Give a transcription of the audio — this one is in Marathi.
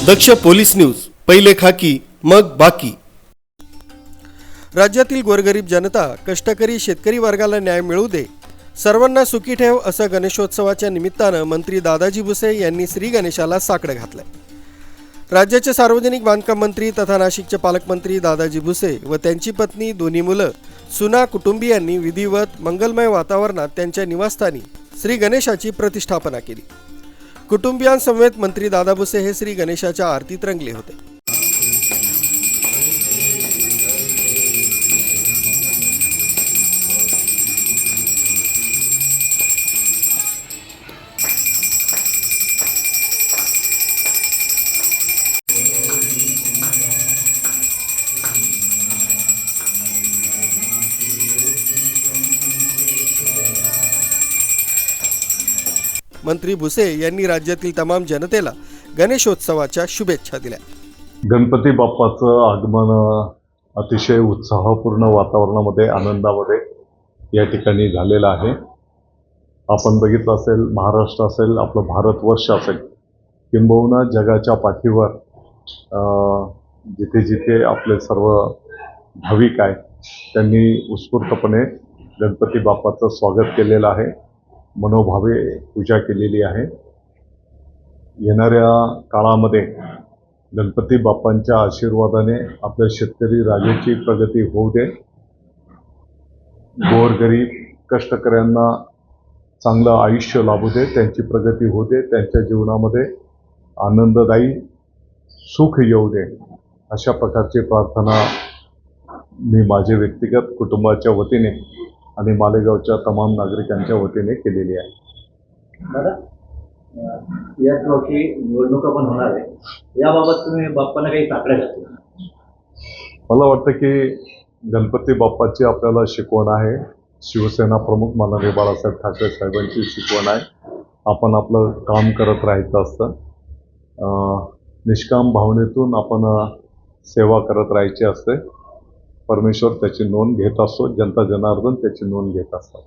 दक्ष पोलीस न्यूज, पहिले खाकी मग बाकी। राज्यातील गोरगरीब जनता, कष्टकरी शेतकरी वर्गाला न्याय मिळू दे, सर्वांना सुखी ठेव असं गणेशोत्सवाच्या निमित्तानं मंत्री दादाजी भुसे यांनी श्री गणेशाला साकडं घातलंय। राज्याचे सार्वजनिक बांधकाम मंत्री तथा नाशिकचे पालकमंत्री दादाजी भुसे व त्यांची पत्नी, दोन्ही मुलं, सुना, कुटुंबियांनी विधिवत मंगलमय वातावरणात त्यांच्या निवासस्थानी श्री गणेशाची प्रतिष्ठापना केली। कुटुंबियांसमवेत मंत्री दादा भुसे हे श्री गणेशाच्या आरतीत रंगले होते। मंत्री भुसे यांनी राज्यातील तमाम जनतेला गणेशोत्सवाच्या शुभेच्छा दिल्या। गणपती बाप्पाचं आगमन अतिशय उत्साहपूर्ण वातावरणामध्ये, आनंदामध्ये या ठिकाणी झालेलं आहे। आपण बघितलं असेल, महाराष्ट्र असेल, आपलं भारतवर्ष असेल, किंबहुना जगाच्या पाठीवर जिथे जिथे आपले सर्व भाविक आहेत त्यांनी उत्स्फूर्तपणे गणपती बाप्पाचं स्वागत केलेलं आहे, मनोभावे पूजा केलेली आहे। येणाऱ्या काळामध्ये गणपती बाप्पांच्या आशीर्वादाने आपल्या शेतकरी राजाची प्रगती होऊ दे, गोरगरीब कष्टकऱ्यांना चांगलं आयुष्य लाभू दे, त्यांची प्रगती होऊ दे, त्यांच्या जीवनामध्ये आनंददायी सुख येऊ दे, अशा प्रकारची प्रार्थना मी माझे व्यक्तिगत कुटुंबाच्या वतीने आणि मालेगावच्या तमाम नागरिकांच्या वतीने केलेली आहे। दादा, याच वर्षी निवडणुका पण होणार आहे, याबाबत तुम्ही बाप्पांना काही साकडं घातलं? मला वाटतं की गणपती बाप्पाची आपल्याला शिकवण आहे, शिवसेना प्रमुख माननीय बाळासाहेब ठाकरे साहेबांची शिकवण आहे। आपण आपलं काम करत राहायचं असतं, निष्काम भावनेतून आपण सेवा करत राहायची असते। परमेश्वर त्याची नोंद घेत असतो, जनता जनार्दन त्याची नोंद घेत असतात।